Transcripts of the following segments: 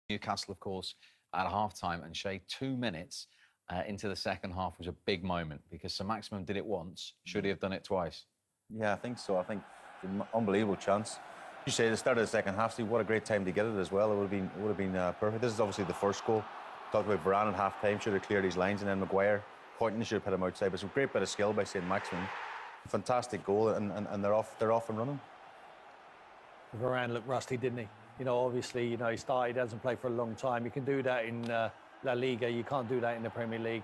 Newcastle, of course, at half-time, and Shay, 2 minutes into the second half was a big moment because Sir Maximum did it once. Should he have done it twice? Yeah, I think so. I think it's an unbelievable chance. You say the start of the second half, Steve, what a great time to get it as well. It would have been perfect. This is obviously the first goal. Talked about Varane at half-time, should have cleared his lines, and then Maguire pointing, should have put him outside. But it's a great bit of skill by St Maximum. Fantastic goal, and they're off and running. Varane looked rusty, didn't he? You know, obviously, he started, he hasn't played for a long time. You can do that in La Liga. You can't do that in the Premier League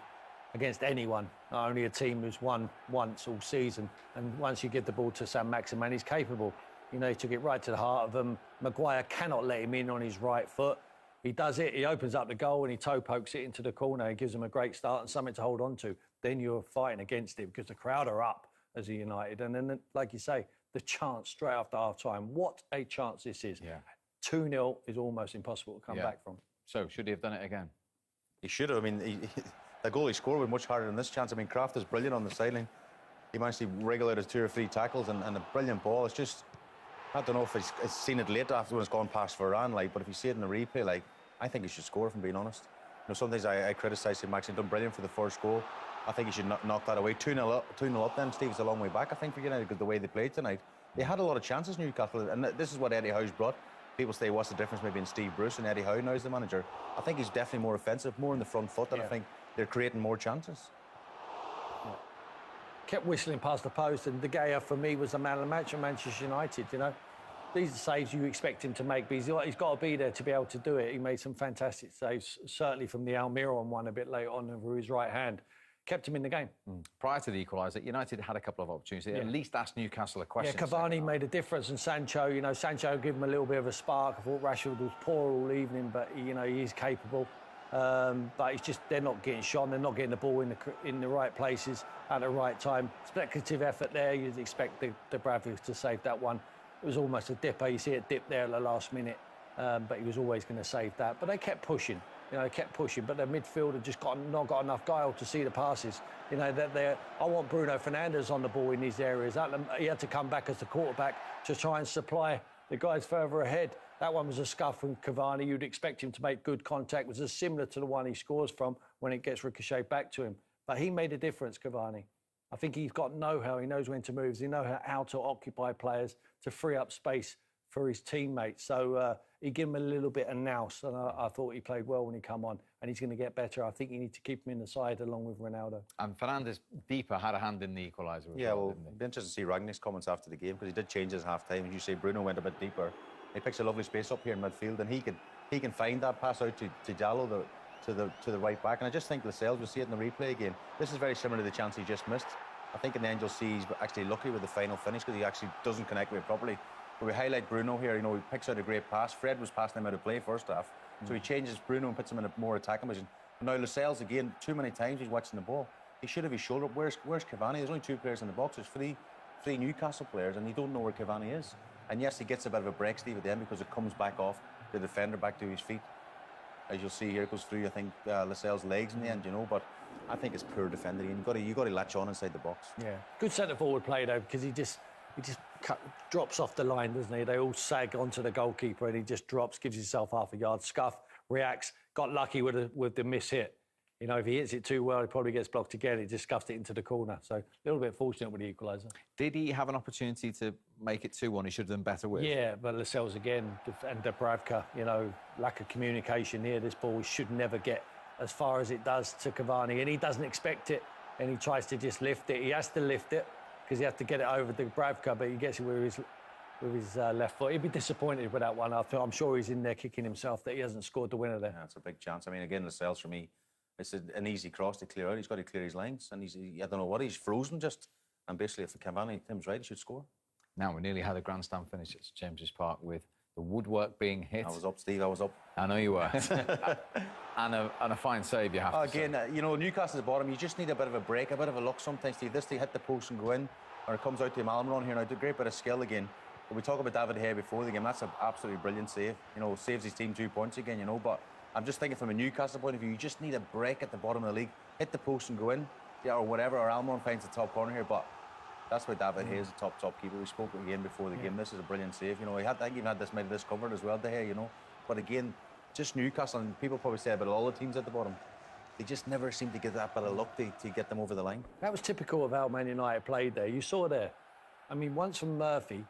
against anyone. Not only a team who's won once all season. And once you give the ball to St Maximin, he's capable. You know, he took it right to the heart of them. Maguire cannot let him in on his right foot. He does it, he opens up the goal and he toe pokes it into the corner. He gives them a great start and something to hold on to. Then you're fighting against it because the crowd are up as a United. And then, like you say, the chance straight after half-time. What a chance this is. Yeah. 2-0 is almost impossible to come back from. So, should he have done it again? He should have. I mean, the goal he scored was much harder than this chance. I mean, Kraft is brilliant on the sideline. He managed to wriggle out his 2 or 3 tackles and a brilliant ball. It's just, I don't know if he's seen it late after when it's gone past Varane, but if you see it in the replay, I think he should score, if I'm being honest. You know, sometimes I criticise him. Max, he's done brilliant for the first goal. I think he should knock that away. 2-0 up then, Steve, is a long way back, I think, for United, because the way they played tonight. They had a lot of chances, Newcastle, and this is what Eddie Howe's brought. People say, what's the difference maybe in Steve Bruce and Eddie Howe now as the manager? I think he's definitely more offensive, more in the front foot, and I think they're creating more chances. Yeah. Kept whistling past the post, and De Gea, for me, was the man of the match at Manchester United, you know. These are saves you expect him to make, but he's got to be there to be able to do it. He made some fantastic saves, certainly from the Almiron one a bit later on over his right hand. Kept him in the game. Prior to the equaliser, United had a couple of opportunities. They at least asked Newcastle a question. Yeah, Cavani made a difference, and Sancho, Sancho gave him a little bit of a spark. I thought Rashford was poor all evening, but, he is capable. But it's just, they're not getting shot, they're not getting the ball in the right places at the right time. Speculative effort there. You'd expect the Bradley to save that one. It was almost a dipper. You see it dip there at the last minute, but he was always going to save that. But they kept pushing. They kept pushing, but the midfielder just not got enough guile to see the passes. I want Bruno Fernandes on the ball in these areas. He had to come back as the quarterback to try and supply the guys further ahead. That one was a scuff from Cavani. You'd expect him to make good contact. It was similar to the one he scores from when it gets ricocheted back to him. But he made a difference, Cavani. I think he's got know-how. He knows when to move. He knows how to occupy players to free up space for his teammates. So he gave him a little bit of nous, and I thought he played well when he come on, and he's going to get better. I think you need to keep him in the side along with Ronaldo. And Fernandes deeper had a hand in the equaliser as well, didn't he? It'd be interesting to see Ragnick's comments after the game, because he did change his half-time. As you say, Bruno went a bit deeper. He picks a lovely space up here in midfield, and he can find that pass out to Diallo, to the right back. And I just think Lascelles, we'll see it in the replay again. This is very similar to the chance he just missed. I think in the end you'll see he's actually lucky with the final finish, because he actually doesn't connect with it properly. But we highlight Bruno here. He picks out a great pass. Fred was passing him out of play first half, so he changes Bruno and puts him in a more attacking position. But now Lascelles again, too many times he's watching the ball. He should have his shoulder up. Where's Cavani? There's only 2 players in the box. There's three Newcastle players, and you don't know where Cavani is. And yes, he gets a bit of a break, Steve, at the end, because it comes back off the defender back to his feet. As you'll see here, it goes through, I think, Lascelles' legs in the end, But I think it's poor defending. You've got to latch on inside the box. Yeah, good centre forward play though, because he just drops off the line, doesn't he? They all sag onto the goalkeeper, and he just drops, gives himself half a yard, scuff, reacts. Got lucky with the miss hit. If he hits it too well, he probably gets blocked again. He just scuffed it into the corner. So a little bit fortunate with the equaliser. Did he have an opportunity to make it 2-1? He should have done better with. Yeah, but Lascelles again, and Dubravka, lack of communication here. This ball should never get as far as it does to Cavani, and he doesn't expect it, and he tries to just lift it. He has to lift it because he has to get it over to Dubravka, but he gets it with his left foot. He'd be disappointed with that one. I'm sure he's in there kicking himself that he hasn't scored the winner there. Yeah, it's a big chance. I mean, again, Lascelles, for me, it's an easy cross to clear out. He's got to clear his lines, and I don't know what, he's frozen just. And basically, if Cavani, Tim's right, he should score. Now, we nearly had a grandstand finish at James's Park with the woodwork being hit. I was up, Steve, I was up. I know you were. and a fine save, you have to say. Again, Newcastle's bottom, you just need a bit of a break, a bit of a look sometimes, Steve. This thing hit the post and go in, or it comes out to Almiron here. Now, a great bit of skill again. But we talk about David Hay before the game. That's an absolutely brilliant save. Saves his team 2 points again, But I'm just thinking from a Newcastle point of view, you just need a break at the bottom of the league. Hit the post and go in, or whatever, or Almiron finds the top corner here. But that's why David Hay is the top keeper. We spoke again before the game. This is a brilliant save. I think even had this made this covered as well, De Gea, But again, just Newcastle, and people probably say about all the teams at the bottom, they just never seem to get that bit of luck to get them over the line. That was typical of how Man United played there. You saw there. I mean, once from Murphy,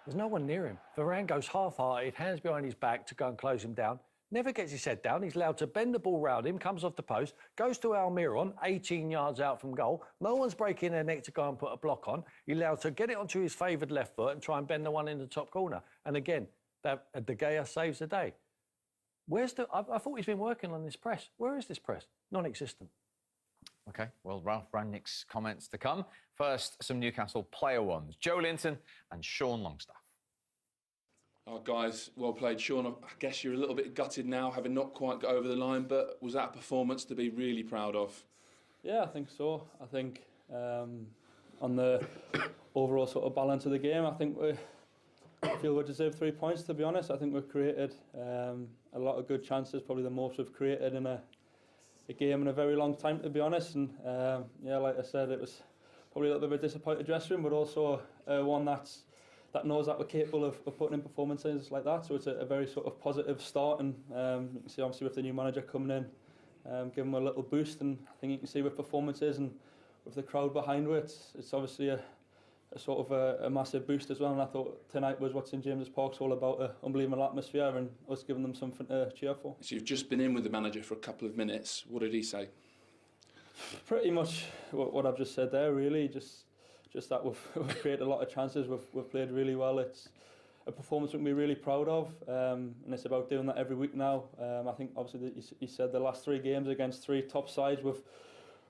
there's no one near him. Varane goes half-hearted, hands behind his back to go and close him down. Never gets his head down. He's allowed to bend the ball round him, comes off the post, goes to Almiron, 18 yards out from goal. No one's breaking their neck to go and put a block on. He's allowed to get it onto his favoured left foot and try and bend the one in the top corner. And again, De Gea saves the day. Where's the... I thought he's been working on this press. Where is this press? Non-existent. OK, well, Ralph Rangnick's comments to come. First, some Newcastle player ones. Joe Linton and Sean Longstaff. Oh, guys, well played, Sean. I guess you're a little bit gutted now, having not quite got over the line, but was that a performance to be really proud of? Yeah, I think so. I think on the overall sort of balance of the game, I think I feel we deserve 3 points, to be honest. I think we've created a lot of good chances, probably the most we've created in a game in a very long time, to be honest. And yeah, like I said, it was probably a little bit of a disappointed dressing room, but also one that knows that we're capable of putting in performances like that. So it's a very sort of positive start, and you can see obviously with the new manager coming in, give him a little boost, and I think you can see with performances and with the crowd behind it, it's obviously a sort of a massive boost as well. And I thought tonight was what's in James's Park's all about, an unbelievable atmosphere and us giving them something to cheer for. So you've just been in with the manager for a couple of minutes. What did he say? Pretty much what I've just said there, really. Just that we've created a lot of chances, we've played really well. It's a performance that we're really proud of, and it's about doing that every week now. I think obviously he said the last 3 games against 3 top sides, we've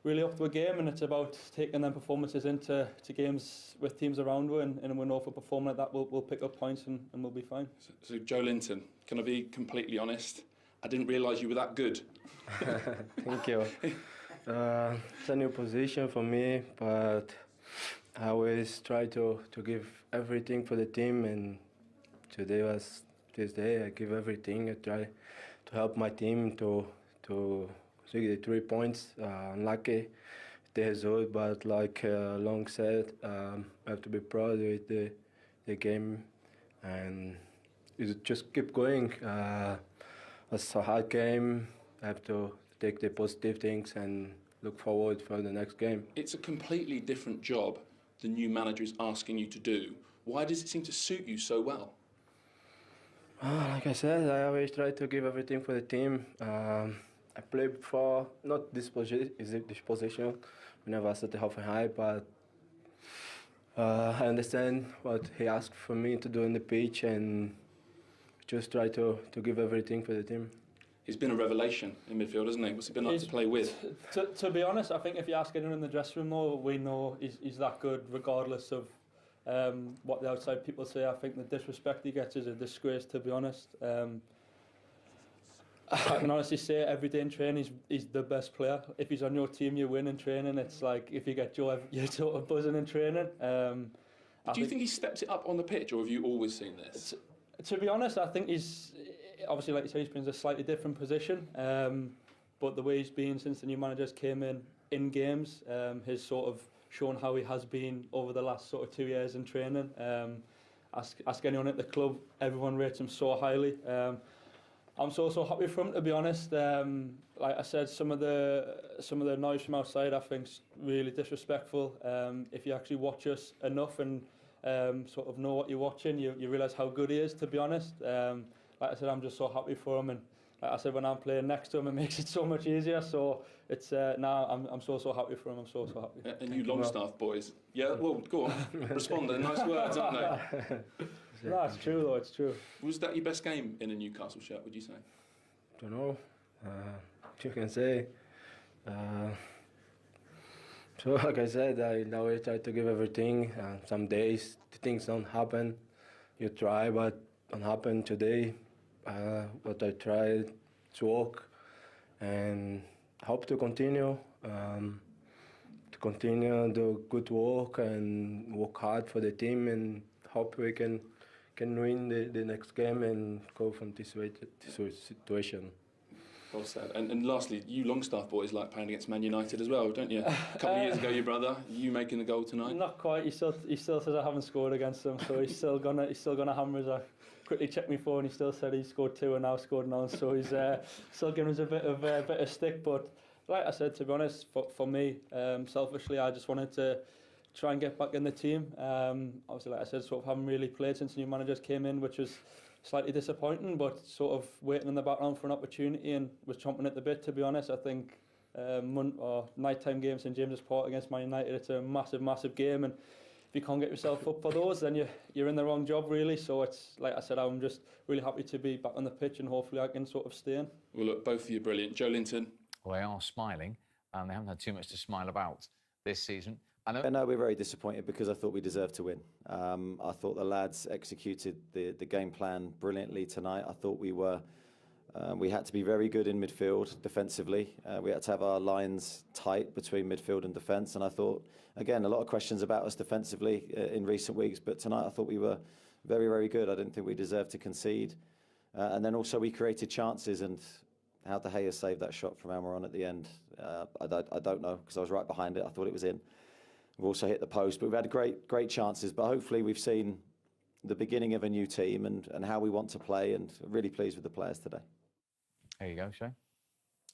really upped the game, and it's about taking them performances into games with teams around you, and we know if we're performing like that, we'll pick up points and we'll be fine. So Joe Linton, can I be completely honest? I didn't realise you were that good. Thank you. It's a new position for me, but I always try to give everything for the team, and today was this day. I give everything. I try to help my team to take the 3 points. Unlucky the result, but like Long said, I have to be proud with the game, and just keep going. It's a hard game. I have to take the positive things and look forward for the next game. It's a completely different job the new manager is asking you to do. Why does it seem to suit you so well? Like I said, I always try to give everything for the team. I played before, not this position, whenever I started half and high, but I understand what he asked for me to do on the pitch, and just try to give everything for the team. He's been a revelation in midfield, hasn't he? What's it been like to play with? To be honest, I think if you ask anyone in the dressing room, though, we know he's that good, regardless of what the outside people say. I think the disrespect he gets is a disgrace, to be honest. I can honestly say every day in training he's the best player. If he's on your team, you win in training. It's like if you get Joe, you're sort of buzzing in training. Do you think he stepped it up on the pitch, or have you always seen this? To be honest, I think he's obviously, like you say, he's been in a slightly different position. But the way he's been since the new managers came in games, has sort of shown how he has been over the last sort of 2 years in training. Ask anyone at the club, everyone rates him so highly. I'm so happy for him, to be honest. Like I said, some of the noise from outside I think's really disrespectful. If you actually watch us enough and sort of know what you're watching, you realise how good he is, to be honest. Like I said, I'm just so happy for him, and like I said, when I'm playing next to him, it makes it so much easier. So it's now I'm so happy for him. I'm so happy. And you Longstaff boys, yeah. Well, go on, respond. They're nice words, aren't they? No, it's true though. It's true. Was that your best game in a Newcastle shirt, would you say? Don't know. You can say. So, like I said, I always try to give everything. Some days things don't happen. You try, but don't happen today. But I tried to work and hope to continue. Do good work and work hard for the team, and hope we can win the next game and go from this situation. Well said. And lastly, you Longstaff boys like playing against Man United as well, don't you? A couple of years ago, your brother, you making the goal tonight? Not quite. He still says I haven't scored against him, so he's still gonna hammer us quickly checked my phone. He still said he scored 2 and now scored none. So he's still giving us a bit of stick. But like I said, to be honest, for me, selfishly, I just wanted to try and get back in the team. Obviously, like I said, sort of haven't really played since the new managers came in, which was slightly disappointing, but sort of waiting in the background for an opportunity and was chomping at the bit, to be honest. I think nighttime games in James's Park against Man United, it's a massive game, and if you can't get yourself up for those, then you're in the wrong job, really. So it's, like I said, I'm just really happy to be back on the pitch, and hopefully I can sort of stay in. Well, look, both of you brilliant. Joe Linton. Well, they are smiling, and they haven't had too much to smile about this season. No, we're very disappointed because I thought we deserved to win. I thought the lads executed the game plan brilliantly tonight. I thought we had to be very good in midfield defensively. We had to have our lines tight between midfield and defence. And I thought, again, a lot of questions about us defensively in recent weeks, but tonight I thought we were very good. I didn't think we deserved to concede. And then also we created chances, and how De Gea saved that shot from Almiron at the end, I don't know, because I was right behind it. I thought it was in. We've also hit the post, but we've had great chances. But hopefully we've seen the beginning of a new team and how we want to play, and really pleased with the players today. There you go, Shay.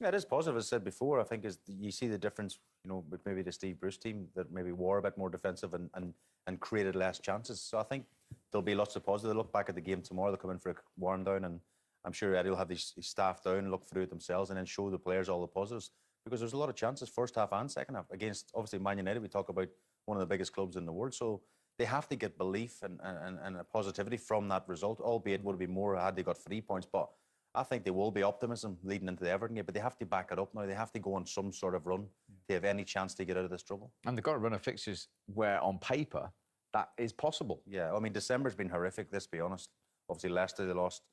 Yeah, it is positive, as I said before. I think is you see the difference, with maybe the Steve Bruce team that maybe were a bit more defensive and created less chances. So I think there'll be lots of positive. They'll look back at the game tomorrow. They'll come in for a warm down, and I'm sure Eddie will have his staff down, look through it themselves, and then show the players all the positives. Because there's a lot of chances, first half and second half, against, obviously, Man United. We talk about one of the biggest clubs in the world. So they have to get belief and a positivity from that result, albeit would be more had they got 3 points. But I think there will be optimism leading into the Everton game, but they have to back it up now. They have to go on some sort of run to have any chance to get out of this trouble. And they've got to run of fixtures where, on paper, that is possible. Yeah, I mean, December's been horrific, let's be honest. Obviously, Leicester, they lost.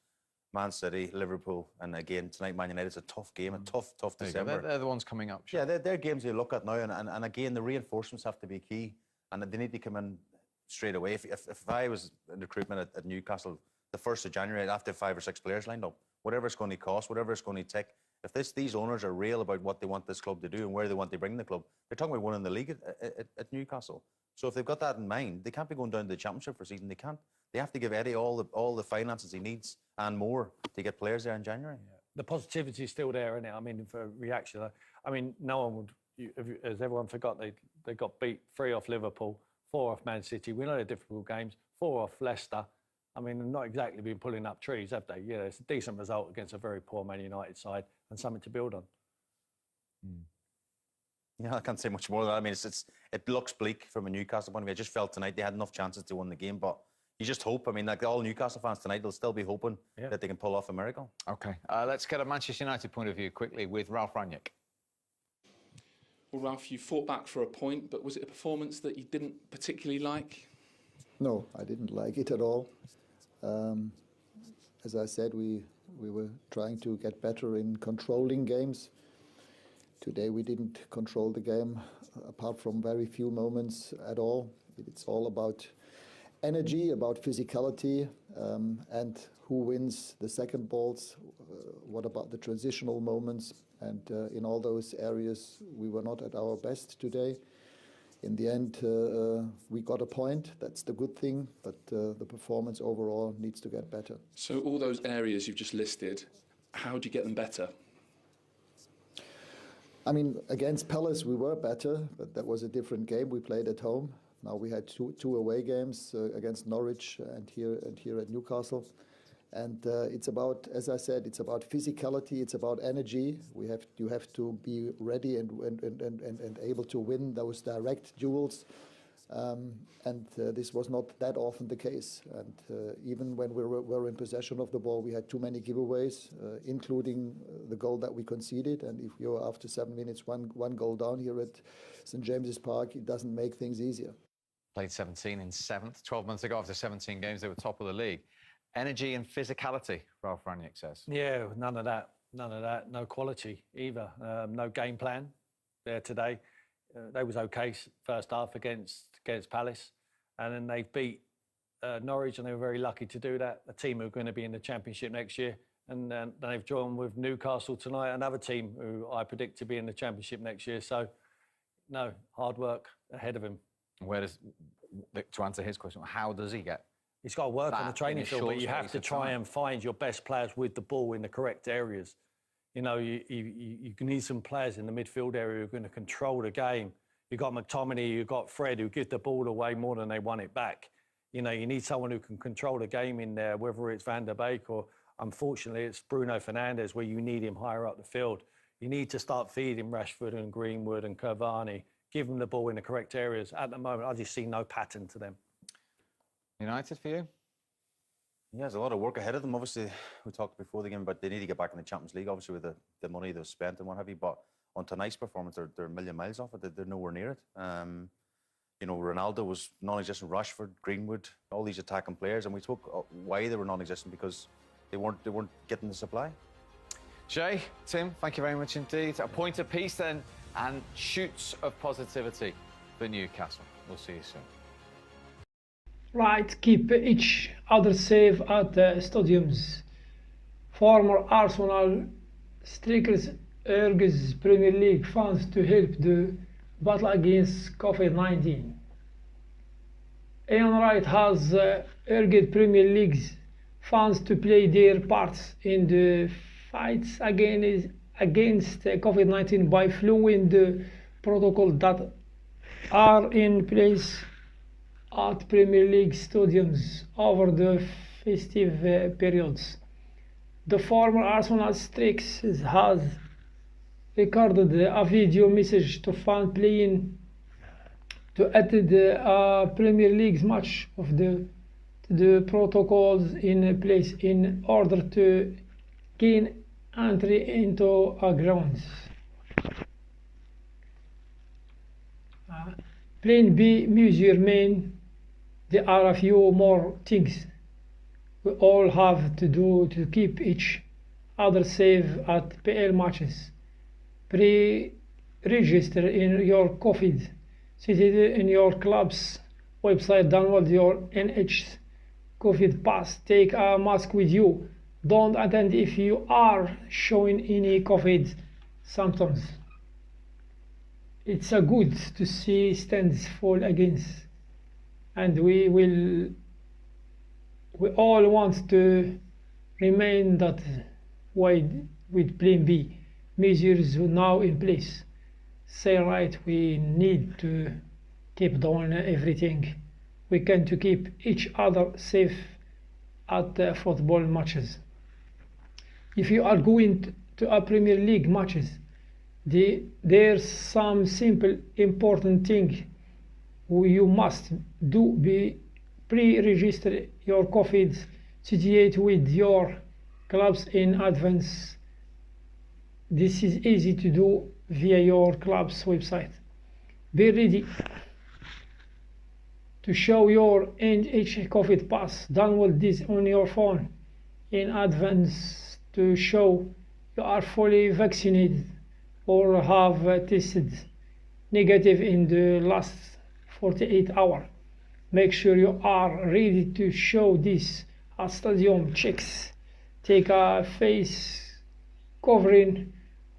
Man City, Liverpool, and again, tonight, Man United. It's a tough game, a tough December. They're the ones coming up. Sure. Yeah, they're games you look at now, and again, the reinforcements have to be key, and they need to come in straight away. If I was in recruitment at Newcastle, the 1st of January, I'd have to have 5 or 6 players lined up. Whatever it's going to cost, whatever it's going to take. If these owners are real about what they want this club to do and where they want to bring the club, they're talking about winning the league at Newcastle. So if they've got that in mind, they can't be going down to the Championship for a season. They can't. They have to give Eddie all the finances he needs and more to get players there in January. Yeah. The positivity is still there, isn't it? I mean, for reaction, I mean, no one would. As everyone forgot, they got beat 3 off Liverpool, 4 off Man City. We know they're difficult games. 4 off Leicester. I mean, they've not exactly been pulling up trees, have they? Yeah, it's a decent result against a very poor Man United side and something to build on. Yeah, I can't say much more than that. I mean, it looks bleak from a Newcastle point of view. I just felt tonight they had enough chances to win the game, but you just hope. I mean, like all Newcastle fans tonight, they'll still be hoping that they can pull off a miracle. OK, let's get a Manchester United point of view quickly with Ralph Rangnick. Well, Ralph, you fought back for a point, but was it a performance that you didn't particularly like? No, I didn't like it at all. As I said, we were trying to get better in controlling games. Today we didn't control the game, apart from very few moments at all. It's all about energy, about physicality, and who wins the second balls. What about the transitional moments? And in all those areas, we were not at our best today. In the end, we got a point. That's the good thing, but the performance overall needs to get better. So all those areas you've just listed, how do you get them better? I mean, against Palace we were better, but that was a different game. We played at home. Now we had two away games against Norwich and here at Newcastle. And it's about, as I said, it's about physicality, it's about energy. You have to be ready and able to win those direct duels. And this was not that often the case. And even when we were in possession of the ball, we had too many giveaways, including the goal that we conceded. And if you're after 7 minutes, one goal down here at St James's Park, it doesn't make things easier. Played 17 in 7th. 12 months ago, after 17 games, they were top of the league. Energy and physicality, Ralph Rangnick says. Yeah, none of that. None of that. No quality either. No game plan there today. They was okay first half against Palace, and then they beat Norwich, and they were very lucky to do that. A team who are going to be in the Championship next year, and then they've drawn with Newcastle tonight, another team who I predict to be in the Championship next year. So, no, hard work ahead of him. Where does, to answer his question, how does he get It's got to work on the that in training a field, short but you have space to of try time. and find your best players with the ball in the correct areas. You know, you need some players in the midfield area who are going to control the game. You've got McTominay, you've got Fred, who give the ball away more than they want it back. You know, you need someone who can control the game in there, whether it's Van der Beek or, unfortunately, it's Bruno Fernandes, where you need him higher up the field. You need to start feeding Rashford and Greenwood and Cavani, give them the ball in the correct areas. At the moment, I just see no pattern to them. United for you? Yeah, there's a lot of work ahead of them. Obviously, we talked before the game, but they need to get back in the Champions League, obviously, with the money they've spent and what have you. But on tonight's performance, they're a million miles off it. They're nowhere near it. You know, Ronaldo was non-existent, Rashford, Greenwood, all these attacking players, and we spoke why they were non-existent, because they weren't getting the supply. Jay, Tim, thank you very much indeed. A point apiece then, and shoots of positivity for Newcastle. We'll see you soon. Right, keep each other safe at the stadiums. Former Arsenal strikers urges Premier League fans to help the battle against COVID-19. Ian Wright has urged Premier League's fans to play their parts in the fights against COVID-19 by following the protocols that are in place at Premier League stadiums over the festive periods. The former Arsenal striker has recorded a video message to fans playing to attend a Premier League match of the protocols in place in order to gain entry into a grounds. Plan B, Monsieur Main. There are a few more things we all have to do to keep each other safe at PL matches. Pre-register in your COVID city in your club's website, download your NH COVID pass, take a mask with you, don't attend if you are showing any COVID symptoms. It's a good to see stands fall against, and we all want to remain that way with Plan B measures now in place. Say right, we need to keep doing everything we can to keep each other safe at football matches. If you are going to a Premier League matches, there's some simple important thing you must do. Be pre-register your COVID situation with your clubs in advance. This is easy to do via your club's website. Be ready to show your NH COVID pass. Download this on your phone in advance to show you are fully vaccinated or have tested negative in the last 48 hours. Make sure you are ready to show this at stadium checks. Take a face covering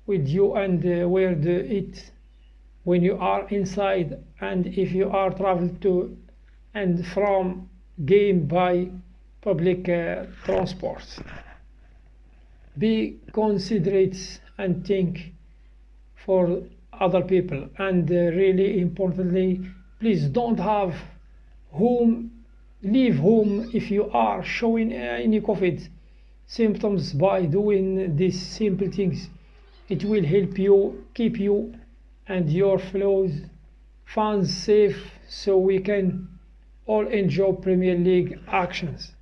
with you and wear it when you are inside, and if you are traveling to and from game by public transport. Be considerate and think for other people, and really importantly, please don't leave home if you are showing any COVID symptoms. By doing these simple things, it will help you keep you and your fans safe, so we can all enjoy Premier League actions.